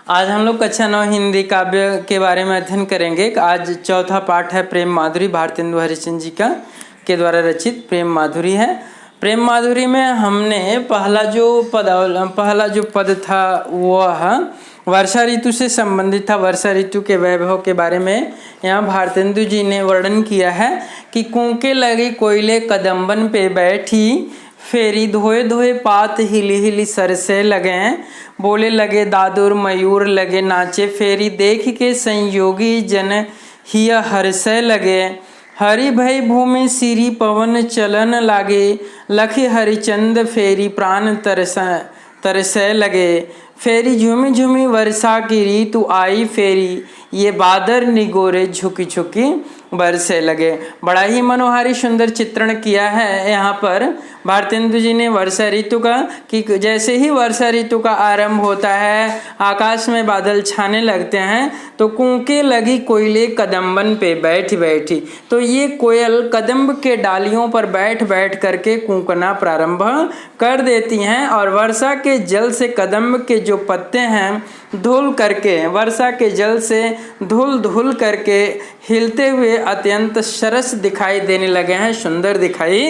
आज हम लोग कक्षा 9 हिंदी काव्य के बारे में अध्ययन करेंगे। आज चौथा पाठ है प्रेम माधुरी, भारतेंदु हरिश्चंद्र जी का के द्वारा रचित प्रेम माधुरी है। प्रेम माधुरी में हमने पहला जो पद था वह वर्षा ऋतु से संबंधित था। वर्षा ऋतु के वैभव के बारे में यहाँ भारतेंदु जी ने वर्णन किया है कि कूके लगी कोयले कदम्बन पे बैठी, फेरी धोए धोए पात हिली हिली सरसे लगे, बोले लगे दादुर मयूर लगे नाचे, फेरी देख के संयोगी जन हिया हर्षे लगे, हरि भई भूमि सिरी पवन चलन लागे, लखी हरिचंद फेरी प्राण तरसे लगे, फेरी झूमी झूमी वर्षा की ऋतु आई, फेरी ये बादर निगोरे झुकी झुकी बरसे लगे। बड़ा ही मनोहारी सुंदर चित्रण किया है यहाँ पर भारतेंदु जी ने वर्षा ऋतु का, कि जैसे ही वर्षा ऋतु का आरंभ होता है, आकाश में बादल छाने लगते हैं, तो कूके लगी कोयले कदम्बन पे बैठी बैठी, तो ये कोयल कदम्ब के डालियों पर बैठ बैठ करके कूकना प्रारंभ कर देती हैं और वर्षा के जल से कदम्ब के जो पत्ते हैं धुल करके, वर्षा के जल से धुल धुल करके हिलते हुए अत्यंत सरस दिखाई देने लगे हैं, सुंदर दिखाई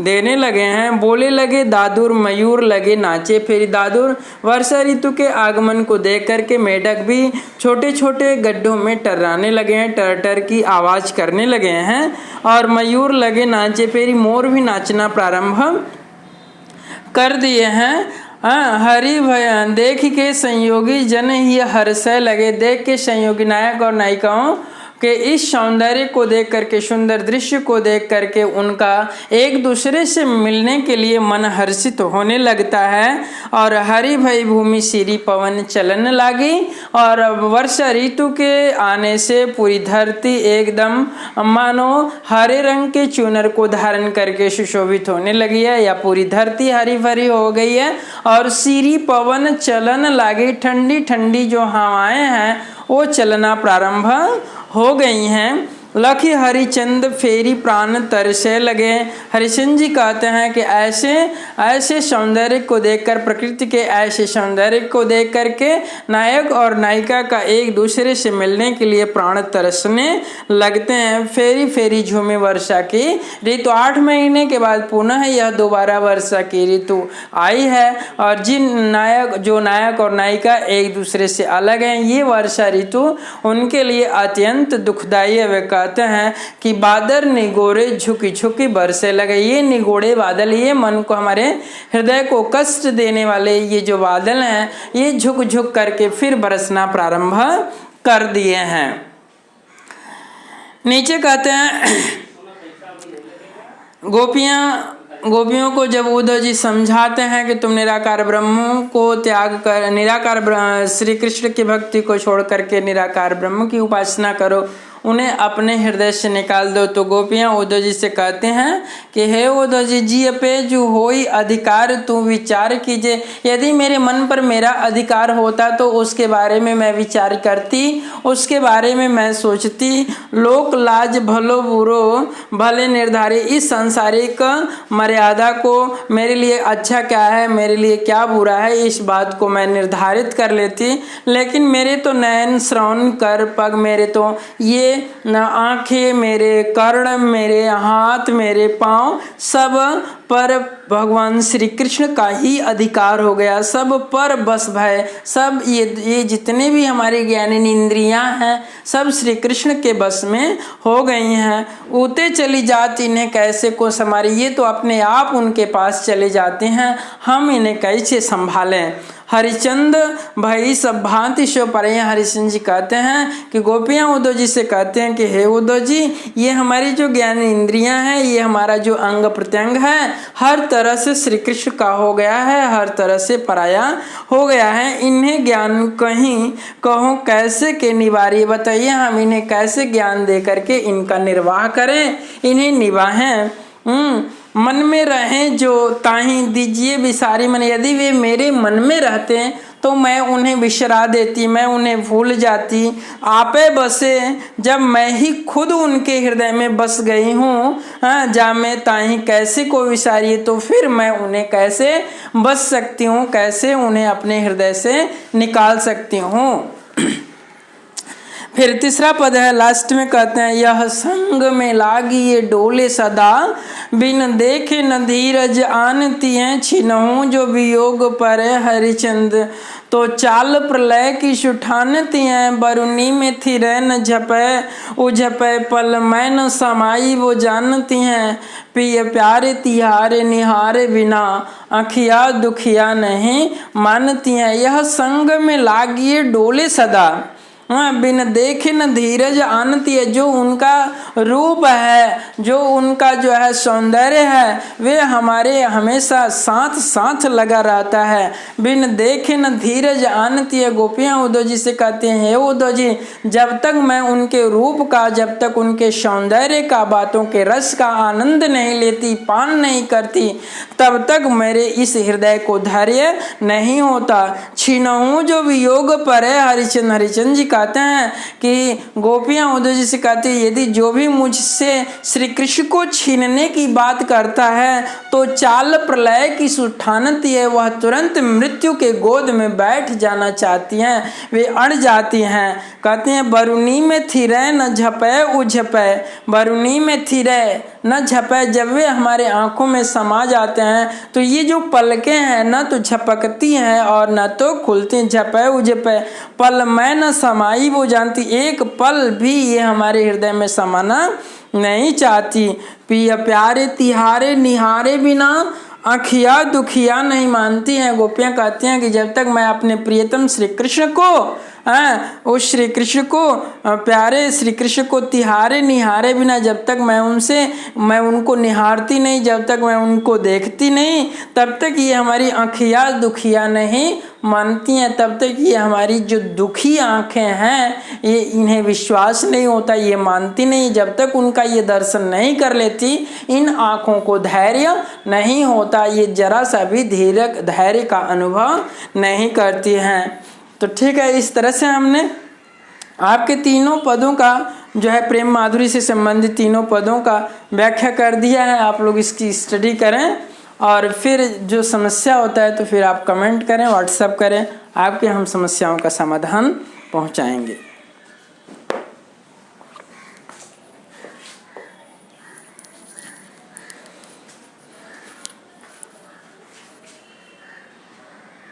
देने लगे हैं। बोले लगे दादुर मयूर लगे नाचे, फिर दादुर वर्षा ऋतु के आगमन को देख करके मेढक भी छोटे छोटे गड्ढों में टर्राने लगे हैं, टर टर की आवाज़ करने लगे हैं, और मयूर लगे नाचे, फिर मोर भी नाचना प्रारंभ कर दिए हैं। हरि भय देख के संयोगी जन ही हर्षे लगे, देख के संयोगी नायक और नायिकाओं के इस सौंदर्य को देख करके, सुंदर दृश्य को देख करके उनका एक दूसरे से मिलने के लिए मन हर्षित होने लगता है। और हरि भई भूमि सिरी पवन चलन लगी, और वर्षा ऋतु के आने से पूरी धरती एकदम मानो हरे रंग के चूनर को धारण करके सुशोभित होने लगी है, या पूरी धरती हरी भरी हो गई है। और सिरी पवन चलन लगी, ठंडी ठंडी जो हवाएं हैं वो चलना प्रारंभ हो गई हैं। लखी हरिचंद फेरी प्राण तरसे लगे। हरिचंद जी कहते हैं कि ऐसे सौंदर्य को देखकर, प्रकृति के ऐसे सौंदर्य को देख करके नायक और नायिका का एक दूसरे से मिलने के लिए प्राण तरसने लगते हैं। फेरी फेरी झूमे वर्षा की ऋतु, 8 महीने के बाद पुनः यह दोबारा वर्षा की ऋतु आई है, और जो नायक और नायिका एक दूसरे से अलग हैं, ये वर्षा ऋतु उनके लिए अत्यंत दुखदायी है। कहते हैं कि बादल निगोरे झुकी झुकी बरसे लगे। ये निगोड़े बादल, ये मन को, हमारे हृदय को कष्ट देने वाले ये जो बादल हैं, ये झुक झुक करके फिर बरसना प्रारंभ कर दिए हैं। नीचे कहते हैं गोपियों को जब उद्धव जी समझाते हैं कि तुम निराकार ब्रह्म को त्याग कर, निराकार श्री कृष्ण की भक्ति को छोड़ करके निराकार ब्रह्म की उपासना करो, उन्हें अपने हृदय से निकाल दो, तो गोपियाँ उद्धव जी से कहते हैं कि हे उद्धव जी, जी पे जो होई अधिकार तू विचार कीजिए। यदि मेरे मन पर मेरा अधिकार होता तो उसके बारे में मैं विचार करती, उसके बारे में मैं सोचती। लोक लाज भलो बुरो भले निर्धारी, इस सांसारिक मर्यादा को मेरे लिए अच्छा क्या है, मेरे लिए क्या बुरा है, इस बात को मैं निर्धारित कर लेती। लेकिन मेरे तो नयन श्रवण कर पग, मेरे तो ये आंखें, मेरे कर्ण, मेरे हाथ, मेरे पांव, सब पर भगवान श्री कृष्ण का ही अधिकार हो गया, सब पर बस भय, सब ये जितने भी हमारे ज्ञानी इंद्रियां हैं सब श्री कृष्ण के बस में हो गई हैं। उते चली जाती इन्हें कैसे को संभाले, ये तो अपने आप उनके पास चले जाते हैं, हम इन्हें कैसे संभालें। हरिचंद भाई सब भांति शो परे। हरिचंद जी कहते हैं कि गोपियाँ उद्धव जी से कहते हैं कि हे उद्धव जी, ये हमारी जो ज्ञान इंद्रियां हैं, ये हमारा जो अंग प्रत्यंग है, हर तरह से श्री कृष्ण का हो गया है, हर तरह से पराया हो गया है। इन्हें ज्ञान कहो कैसे के निवारिए, बताइए हम इन्हें कैसे ज्ञान दे करके इनका निर्वाह करें, इन्हें निवाहें। मन में रहें जो ताहीं दीजिए बिसारी मन। यदि वे मेरे मन में रहते हैं तो मैं उन्हें बिसरा देती, मैं उन्हें भूल जाती। आपे बसे जब मैं ही खुद उनके हृदय में बस गई हूँ, जा मैं ताहीं कैसे को विसारिए, तो फिर मैं उन्हें कैसे बच सकती हूँ, कैसे उन्हें अपने हृदय से निकाल सकती हूँ। फिर तीसरा पद है, लास्ट में कहते हैं, यह संग में लागी ये डोले सदा, बिन देखे न धीरज आनती हैं, छिनहु जो वियोग पर हरिचंद। तो चाल प्रलय की सुठानती हैं, बरुनी में थिरे न झपे उझपे, पल मैं न समाई वो जानती हैं, पिय प्यारे तिहारे निहारे बिना, अखिया दुखिया नहीं मानती हैं। यह संग में लागिए डोले सदा, बिन देखे न धीरज आनती है। जो उनका रूप है, जो उनका जो है सौंदर्य है, वे हमारे हमेशा साथ साथ लगा रहता है। बिन देखे न धीरज आनती है। गोपियाँ उद्धव जी से कहते हैं, हे उद्धव जी, जब तक मैं उनके रूप का, जब तक उनके सौंदर्य का, बातों के रस का आनंद नहीं लेती, पान नहीं करती, तब तक मेरे इस हृदय को धैर्य नहीं होता। छीनहूँ जो वियोग पर है हरिचंद। हरिचंद जी कहते हैं कि गोपियाँ उद्धव जी से कहती है, यदि जो भी मुझसे श्री कृष्ण को छीनने की बात करता है तो चाल प्रलय की सुठानती है, वह तुरंत मृत्यु के गोद में बैठ जाना चाहती हैं, वे अड़ जाती हैं। कहते हैं, बरुनी में थिरे न झपे उझपे, बरुनी में थिरे न झपे। जब वे हमारे आंखों में समा जाते हैं तो ये जो पलकें हैं न तो झपकती हैं और न तो खुलती। झपे उझपे, पल मैं न समाई वो जानती, एक पल भी ये हमारे हृदय में समाना नहीं चाहती। पिया प्यारे तिहारे निहारे बिना, अखिया दुखिया नहीं मानती हैं। गोपियाँ कहती हैं कि जब तक मैं अपने प्रियतम श्री कृष्ण को, उस श्री कृष्ण को, प्यारे श्री कृष्ण को तिहारे निहारे बिना, जब तक मैं उनको निहारती नहीं, जब तक मैं उनको देखती नहीं, तब तक ये हमारी आँखियाँ दुखिया नहीं मानती हैं। तब तक ये हमारी जो दुखी आँखें हैं, ये इन्हें विश्वास नहीं होता, ये मानती नहीं। जब तक उनका ये दर्शन नहीं कर लेती, इन आँखों को धैर्य नहीं होता, ये जरा सा भी धैर्य का अनुभव नहीं करती हैं। तो ठीक है, इस तरह से हमने आपके तीनों पदों का जो है प्रेम माधुरी से संबंधित तीनों पदों का व्याख्या कर दिया है। आप लोग इसकी स्टडी करें और फिर जो समस्या होता है तो फिर आप कमेंट करें, व्हाट्सएप करें, आपके हम समस्याओं का समाधान पहुंचाएंगे।